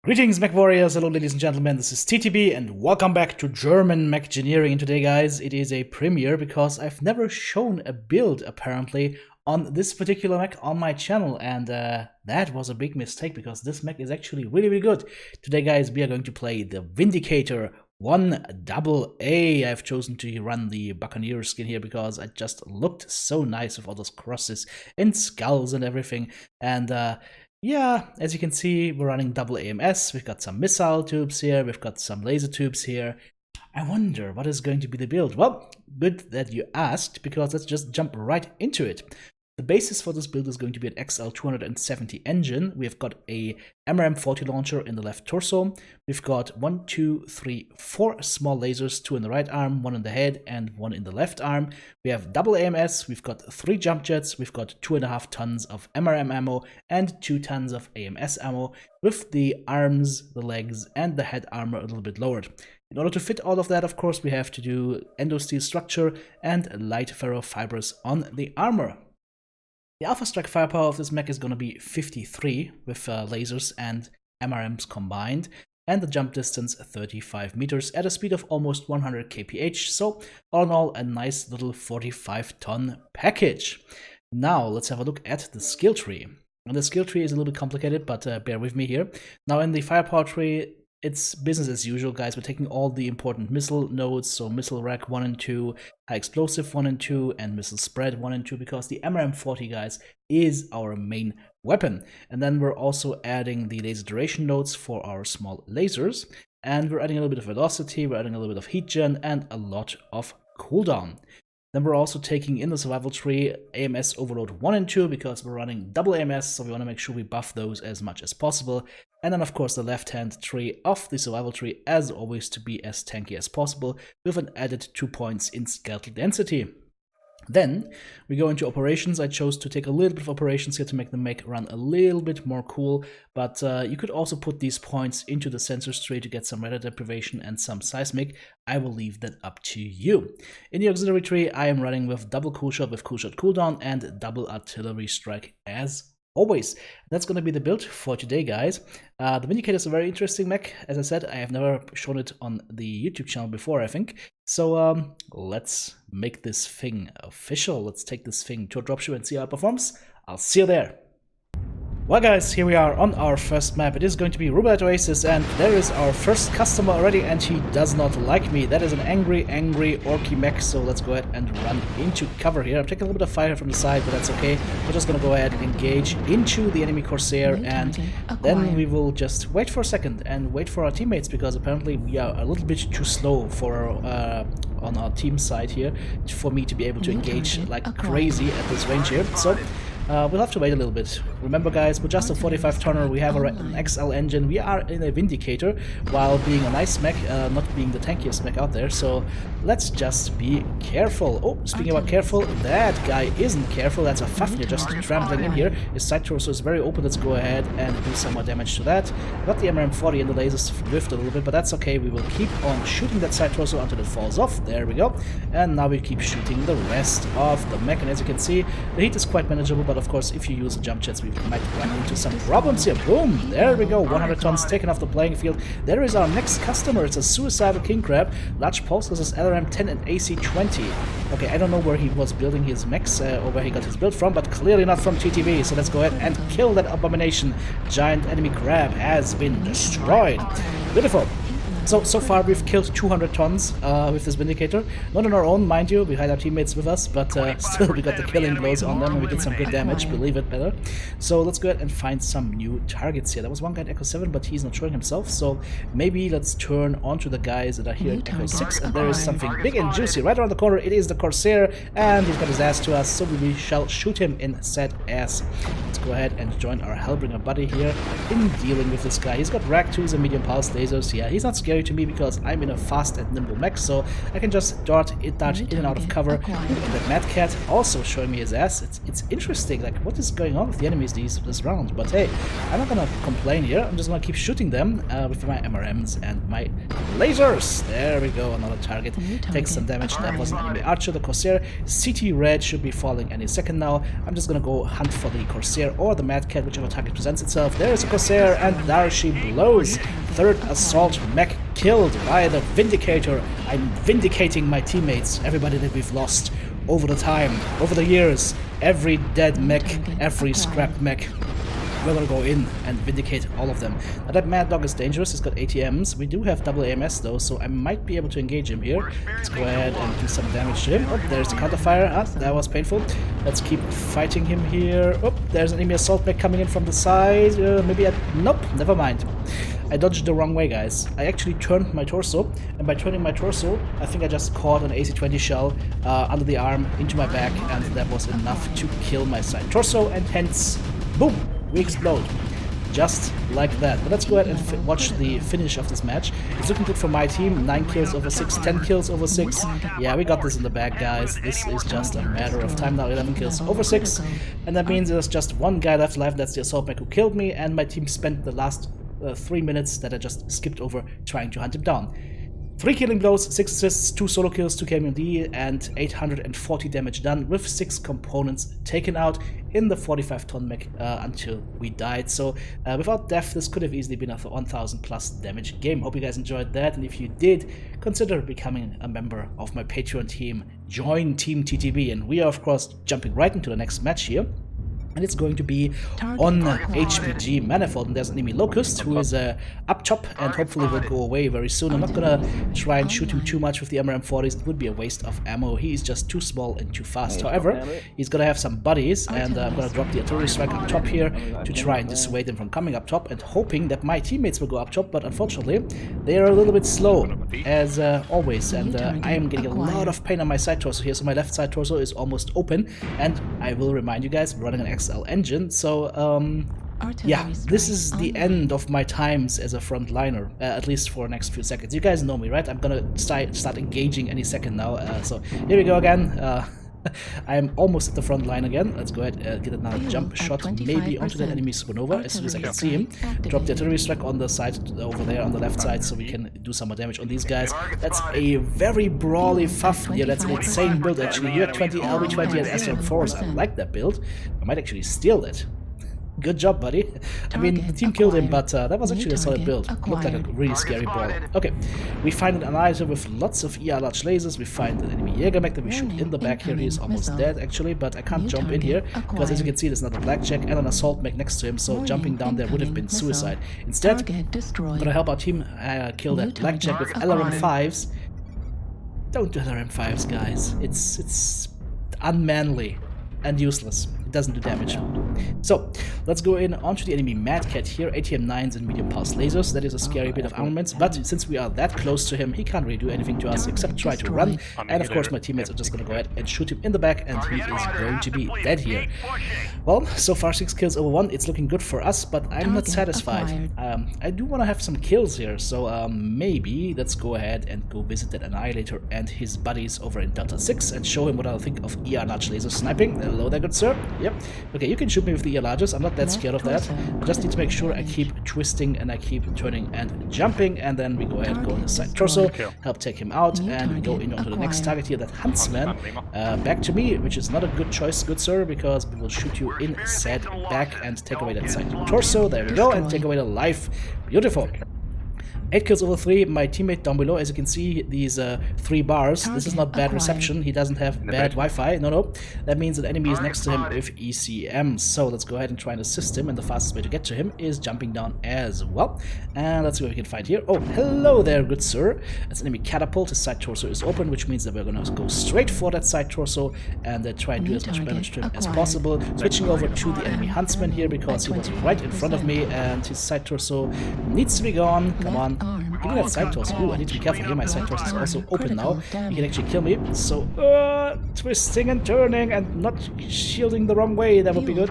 Greetings, Mechwarriors! Hello, ladies and gentlemen, this is TTB, and welcome back to German Mechgineering. And today, guys, it is a premiere because I've never shown a build, apparently, on this particular mech on my channel, and that was a big mistake because this mech is actually really good. Today, guys, we are going to play the Vindicator 1AA. I've chosen to run the Buccaneer skin here because it just looked so nice with all those crosses and skulls and everything, and yeah, as you can see, we're running double AMS. We've got some missile tubes here, we've got some laser tubes here. I wonder what is going to be the build. Well, good that you asked, because let's just jump right into it. The basis for this build is going to be an XL270 engine. We've got a MRM40 launcher in the left torso. We've got 4 small lasers, 2 in the right arm, 1 in the head, and 1 in the left arm. We have double AMS, we've got 3 jump jets, we've got 2.5 tons of MRM ammo, and 2 tons of AMS ammo, with the arms, the legs, and the head armor a little bit lowered. In order to fit all of that, of course, we have to do endosteel structure and light ferrofibers on the armor. The alpha strike firepower of this mech is going to be 53 with lasers and MRMs combined, and the jump distance 35 meters at a speed of almost 100 kph, so all in all a nice little 45-ton package. Now let's have a look at the skill tree. And the skill tree is a little bit complicated, but bear with me here. Now in the firepower tree, it's business as usual, guys. We're taking all the important missile nodes, so missile rack 1 and 2, high explosive 1 and 2, and missile spread 1 and 2, because the MRM40, guys, is our main weapon. And then we're also adding the laser duration nodes for our small lasers, and we're adding a little bit of velocity, we're adding a little bit of heat gen, and a lot of cooldown. Then we're also taking in the survival tree AMS overload 1 and 2, because we're running double AMS, so we want to make sure we buff those as much as possible. And then, of course, the left-hand tree of the survival tree, as always, to be as tanky as possible, with an added 2 points in skeletal density. Then we go into operations. I chose to take a little bit of operations here to make the mech run a little bit more cool, but you could also put these points into the sensors tree to get some radar deprivation and some seismic. I will leave that up to you. In the auxiliary tree, I am running with double cool shot with cool shot cooldown and double artillery strike as always. That's going to be the build for today, guys. The Vindicator is a very interesting mech. As I said, I have never shown it on the YouTube channel before, I think. So let's make this thing official. Let's take this thing to a dropship and see how it performs. I'll see you there. Well, guys, here we are on our first map. It is going to be Rubalite Oasis, and there is our first customer already, and he does not like me. That is an angry orky mech, so let's go ahead and run into cover here. I'm taking a little bit of fire from the side, but that's okay. We're just gonna go ahead and engage into the enemy Corsair, and then we will just wait for a second and wait for our teammates, because apparently we are a little bit too slow for on our team side here for me to be able to engage like crazy at this range here. So we'll have to wait a little bit. Remember, guys, we're just a 45-tonner, we have an XL engine, we are in a Vindicator, while being a nice mech, not being the tankiest mech out there, so let's just be careful. Oh, speaking about careful, that guy isn't careful, that's a Fafnir just trampling in here. His side torso is very open, let's go ahead and do some more damage to that. Got the MRM40 and the lasers whiffed a little bit, but that's okay, we will keep on shooting that side torso until it falls off. There we go. And now we keep shooting the rest of the mech, and as you can see, the heat is quite manageable, but of course, if you use jump jets, we might run into some problems here. Boom! There we go. 100 tons taken off the playing field. There is our next customer. It's a suicidal king crab. Large pulse is LRM-10 and AC-20. Okay, I don't know where he was building his mechs or where he got his build from, but clearly not from TTB. So let's go ahead and kill that abomination. Giant enemy crab has been destroyed. Beautiful. So far we've killed 200 tons with this Vindicator. Not on our own, mind you, we had our teammates with us, but still we got the killing blows on them and we did some good damage, believe it better. So let's go ahead and find some new targets here. There was one guy at Echo 7, but he's not showing himself, so maybe let's turn on to the guys that are here at Echo 6, and there is something big and juicy right around the corner. It is the Corsair, and he's got his ass to us, so we shall shoot him in said ass. Let's go ahead and join our Hellbringer buddy here in dealing with this guy. He's got Rag 2s and medium pulse lasers. Yeah, he's not scared scary to me because I'm in a fast and nimble mech, so I can just dart in and out of cover. And that Mad Cat also showing me his ass. It's interesting, like what is going on with the enemies this round. But hey, I'm not gonna complain here. I'm just gonna keep shooting them with my MRMs and my lasers. There we go, another target. Takes some damage. That was an enemy archer, the Corsair. CT Red should be falling any second now. I'm just gonna go hunt for the Corsair or the Mad Cat, whichever target presents itself. There is a Corsair, and there she blows. Third assault mech killed by the Vindicator. I'm vindicating my teammates, everybody that we've lost over the time, over the years. Every dead mech, every scrapped mech. We're gonna go in and vindicate all of them. Now that Mad Dog is dangerous, he's got ATMs. We do have double AMS though, so I might be able to engage him here. Let's go ahead and do some damage to him. Oh, there's the counterfire. Ah, that was painful. Let's keep fighting him here. Oh, there's an enemy assault mech coming in from the side. Nope, never mind. I dodged the wrong way, guys. I actually turned my torso, and by turning my torso, I think I just caught an AC-20 shell under the arm into my back, and that was enough to kill my side torso, and hence, boom, we explode. Just like that. But let's go ahead and watch the finish of this match. It's looking good for my team. 9 kills over 6, 10 kills over 6. Yeah, we got this in the bag, guys. This is just a matter of time now. 11 kills over 6. And that means there's just one guy left alive. That's the assault mech who killed me. And my team spent the last 3 minutes that I just skipped over trying to hunt him down. 3 killing blows, 6 assists, 2 solo kills, 2 KMD, and 840 damage done with 6 components taken out in the 45-ton mech until we died. So without death, this could have easily been a 1000 plus damage game. Hope you guys enjoyed that, and if you did, consider becoming a member of my Patreon team. Join Team TTB, and we are of course jumping right into the next match here. And it's going to be on HPG Manifold, and there's an enemy Locust who is up top and hopefully will go away very soon. I'm not gonna try and shoot him too much with the MRM40s, it would be a waste of ammo. He is just too small and too fast. However, he's gonna have some buddies, and I'm gonna drop the artillery strike up top here to try and dissuade them from coming up top, and hoping that my teammates will go up top, but unfortunately, they are a little bit slow, as always, and I am getting a lot of pain on my side torso here, so my left side torso is almost open, and I will remind you guys, running an XL engine, so yeah, this is the end of my times as a frontliner, at least for the next few seconds. You guys know me, right? I'm gonna start engaging any second now, so here we go again. I'm almost at the front line again. Let's go ahead and get another jump shot, maybe onto that enemy supernova as soon as I can see him. Drop the artillery strike on the side over there on the left side so we can do some more damage on these guys. That's a very brawly Fafnir. That's an insane build actually. You had 20 LB20 and SM4s. I like that build. I might actually steal it. Good job, buddy. I mean, the team killed him, but that was actually a solid build. Looked like a really scary ball. Okay, we find an analyzer with lots of ER large lasers. We find an enemy Jägermech that we shoot in the back here. He's almost dead, actually, but I can't jump in here because, as you can see, there's another blackjack and an assault mech next to him, so jumping down there would have been suicide. Instead, I'm gonna help our team kill that blackjack with LRM5s. Don't do LRM5s, guys. It's unmanly and useless. It doesn't do damage. So, let's go in onto the enemy Mad Cat here, ATM-9s and medium pulse lasers. That is a scary bit of armaments, but since we are that close to him, he can't really do anything to us except try to run. And of course my teammates are just gonna go ahead and shoot him in the back, and he is going to be dead here. Well, so far 6 kills over 1, it's looking good for us, but I'm not satisfied. I do want to have some kills here, so maybe let's go ahead and go visit that Annihilator and his buddies over in Delta 6 and show him what I think of ER large laser sniping. Hello there, good sir. Yep. Okay, you can shoot me with the ER larges. I'm not that scared of that. I just need to make sure I keep twisting and I keep turning and jumping, and then we go ahead and go in the side torso, help take him out, and we go into the next target here, that Huntsman. Back to me, which is not a good choice, good sir, because we will shoot you in said back and take away that side torso. There we go, and take away the life. Beautiful. 8 kills over 3, my teammate down below, as you can see, these 3 bars, this is not bad reception, he doesn't have bad Wi-Fi, no, that means an enemy is next to him with ECM, so let's go ahead and try and assist him, and the fastest way to get to him is jumping down as well, and let's see what we can find here. Oh, hello there, good sir, that's an enemy Catapult, his side torso is open, which means that we're gonna go straight for that side torso, and try and do as much damage to him as possible, switching over to the enemy Huntsman here, because he was right in front of me, and his side torso needs to be gone. Come on, Getting that side toss. Ooh, I need to be careful here. My side toss is also open now. He can actually kill me. So, twisting and turning and not shielding the wrong way. That would be good.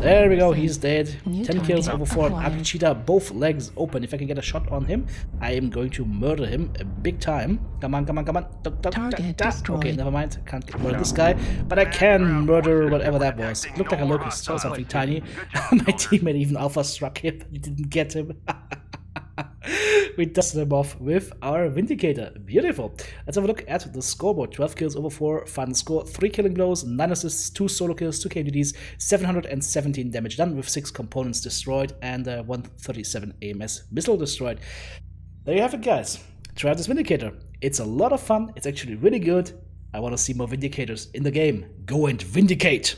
There we go. He's dead. 10 kills over 4. Cheetah, both legs open. If I can get a shot on him, I am going to murder him big time. Come on, come on, come on. Okay, never mind. Can't murder this guy. But I can murder whatever that was. It looked like a locust or something tiny. My teammate even alpha struck him. He didn't get him. We dusted him off with our Vindicator. Beautiful. Let's have a look at the scoreboard. 12 kills over 4. Fun score. 3 killing blows, 9 assists, 2 solo kills, 2 KMDs, 717 damage done with 6 components destroyed and 137 AMS missile destroyed. There you have it, guys. Try out this Vindicator. It's a lot of fun. It's actually really good. I want to see more Vindicators in the game. Go and Vindicate!